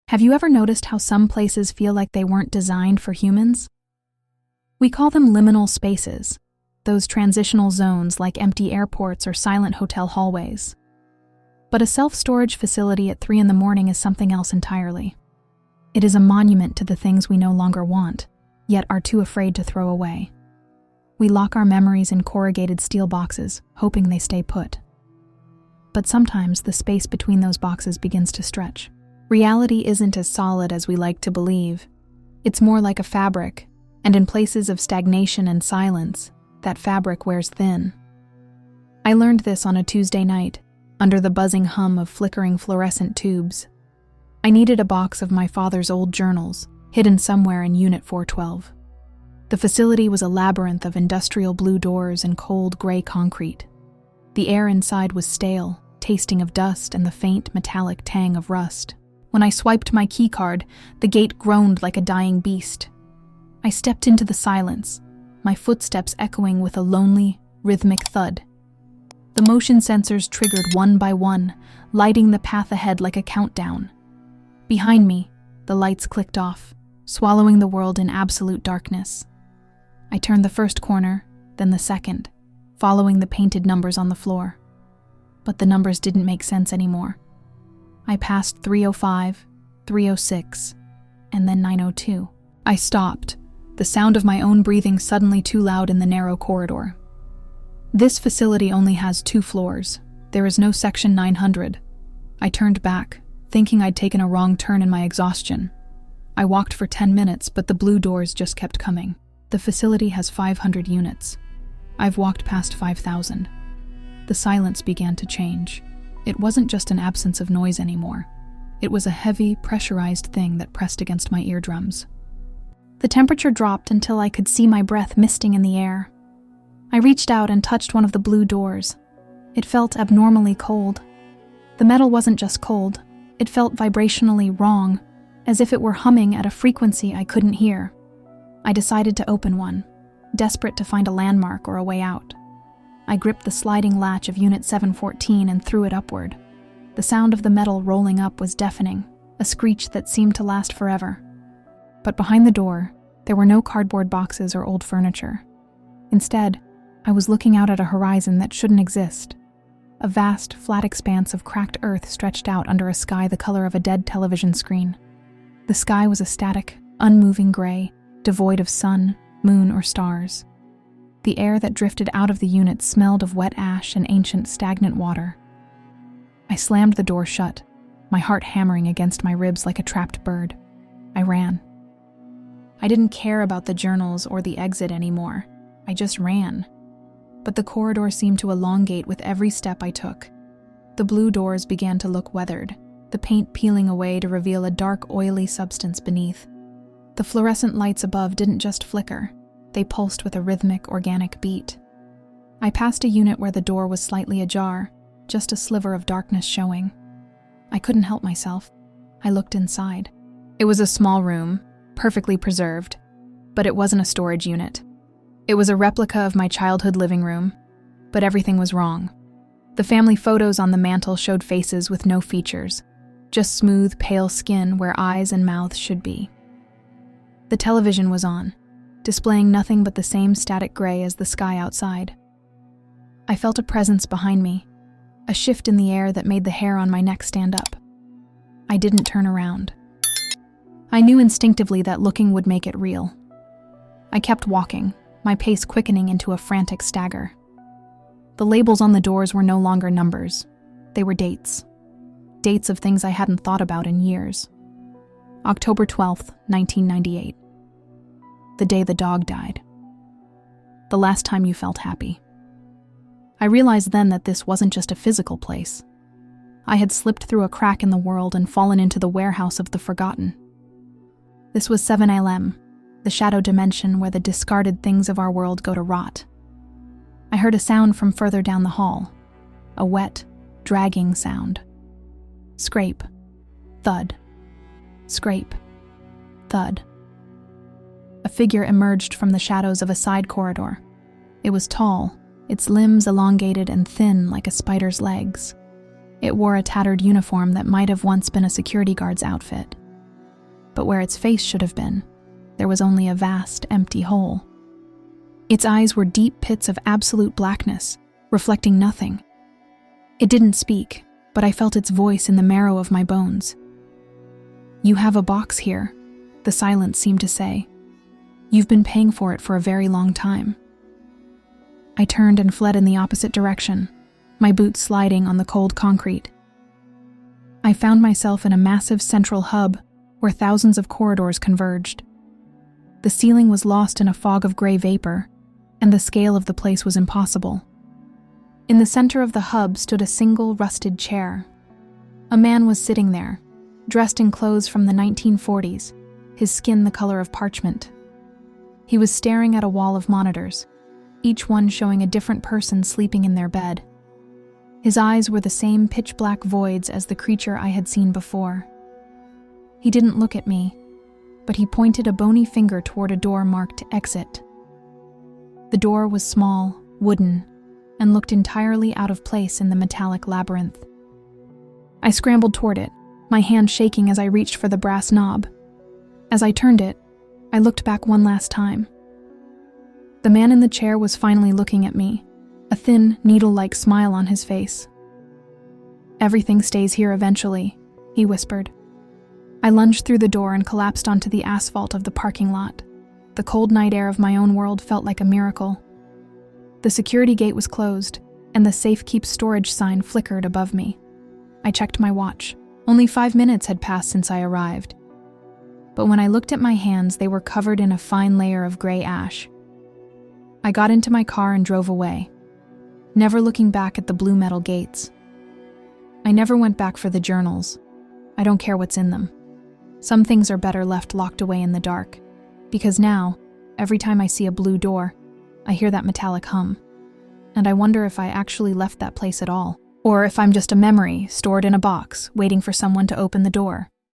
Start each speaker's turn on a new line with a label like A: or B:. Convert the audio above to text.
A: Have you ever noticed how some places feel like they weren't designed for humans? We call them liminal spaces, those transitional zones like empty airports or silent hotel hallways. But a self-storage facility at 3 a.m. is something else entirely. It is a monument to the things we no longer want, yet are too afraid to throw away. We lock our memories in corrugated steel boxes, hoping they stay put. But sometimes the space between those boxes begins to stretch. Reality isn't as solid as we like to believe. It's more like a fabric, and in places of stagnation and silence, that fabric wears thin. I learned this on a Tuesday night, under the buzzing hum of flickering fluorescent tubes. I needed a box of my father's old journals, hidden somewhere in Unit 412. The facility was a labyrinth of industrial blue doors and cold gray concrete. The air inside was stale, tasting of dust and the faint metallic tang of rust. When I swiped my keycard, the gate groaned like a dying beast. I stepped into the silence, my footsteps echoing with a lonely, rhythmic thud. The motion sensors triggered one by one, lighting the path ahead like a countdown. Behind me, the lights clicked off, swallowing the world in absolute darkness. I turned the first corner, then the second, following the painted numbers on the floor. But the numbers didn't make sense anymore. I passed 305, 306, and then 902. I stopped, the sound of my own breathing suddenly too loud in the narrow corridor. This facility only has 2 floors. There is no section 900. I turned back, thinking I'd taken a wrong turn in my exhaustion. I walked for 10 minutes, but the blue doors just kept coming. The facility has 500 units. I've walked past 5,000. The silence began to change. It wasn't just an absence of noise anymore. It was a heavy, pressurized thing that pressed against my eardrums. The temperature dropped until I could see my breath misting in the air. I reached out and touched one of the blue doors. It felt abnormally cold. The metal wasn't just cold, it felt vibrationally wrong, as if it were humming at a frequency I couldn't hear. I decided to open one, desperate to find a landmark or a way out. I gripped the sliding latch of Unit 714 and threw it upward. The sound of the metal rolling up was deafening, a screech that seemed to last forever. But behind the door, there were no cardboard boxes or old furniture. Instead, I was looking out at a horizon that shouldn't exist. A vast, flat expanse of cracked earth stretched out under a sky the color of a dead television screen. The sky was a static, unmoving gray, devoid of sun, moon, or stars. The air that drifted out of the unit smelled of wet ash and ancient stagnant water. I slammed the door shut, my heart hammering against my ribs like a trapped bird. I ran. I didn't care about the journals or the exit anymore. I just ran. But the corridor seemed to elongate with every step I took. The blue doors began to look weathered, the paint peeling away to reveal a dark, oily substance beneath. The fluorescent lights above didn't just flicker. They pulsed with a rhythmic, organic beat. I passed a unit where the door was slightly ajar, just a sliver of darkness showing. I couldn't help myself. I looked inside. It was a small room, perfectly preserved, but it wasn't a storage unit. It was a replica of my childhood living room, but everything was wrong. The family photos on the mantel showed faces with no features, just smooth, pale skin where eyes and mouths should be. The television was on, displaying nothing but the same static gray as the sky outside. I felt a presence behind me, a shift in the air that made the hair on my neck stand up. I didn't turn around. I knew instinctively that looking would make it real. I kept walking, my pace quickening into a frantic stagger. The labels on the doors were no longer numbers. They were dates. Dates of things I hadn't thought about in years. October 12th, 1998. The day the dog died. The last time you felt happy. I realized then that this wasn't just a physical place. I had slipped through a crack in the world and fallen into the warehouse of the forgotten. This was 7LM, the shadow dimension where the discarded things of our world go to rot. I heard a sound from further down the hall, a wet, dragging sound. Scrape, thud, scrape, thud. A figure emerged from the shadows of a side corridor. It was tall, its limbs elongated and thin like a spider's legs. It wore a tattered uniform that might have once been a security guard's outfit. but where its face should have been, there was only a vast, empty hole. Its eyes were deep pits of absolute blackness, reflecting nothing. It didn't speak, but I felt its voice in the marrow of my bones. "You have a box here," the silence seemed to say. "You've been paying for it for a very long time." I turned and fled in the opposite direction, my boots sliding on the cold concrete. I found myself in a massive central hub where thousands of corridors converged. The ceiling was lost in a fog of gray vapor, and the scale of the place was impossible. In the center of the hub stood a single rusted chair. A man was sitting there, dressed in clothes from the 1940s, his skin the color of parchment. He was staring at a wall of monitors, each one showing a different person sleeping in their bed. His eyes were the same pitch-black voids as the creature I had seen before. He didn't look at me, but he pointed a bony finger toward a door marked "Exit." The door was small, wooden, and looked entirely out of place in the metallic labyrinth. I scrambled toward it, my hand shaking as I reached for the brass knob. As I turned it, I looked back one last time. The man in the chair was finally looking at me, a thin, needle-like smile on his face. "Everything stays here eventually," he whispered. I lunged through the door and collapsed onto the asphalt of the parking lot. The cold night air of my own world felt like a miracle. The security gate was closed, and the Safe Keep Storage sign flickered above me. I checked my watch. Only 5 minutes had passed since I arrived. But when I looked at my hands, they were covered in a fine layer of gray ash. I got into my car and drove away, never looking back at the blue metal gates. I never went back for the journals. I don't care what's in them. Some things are better left locked away in the dark, because now, every time I see a blue door, I hear that metallic hum, and I wonder if I actually left that place at all, or if I'm just a memory stored in a box waiting for someone to open the door.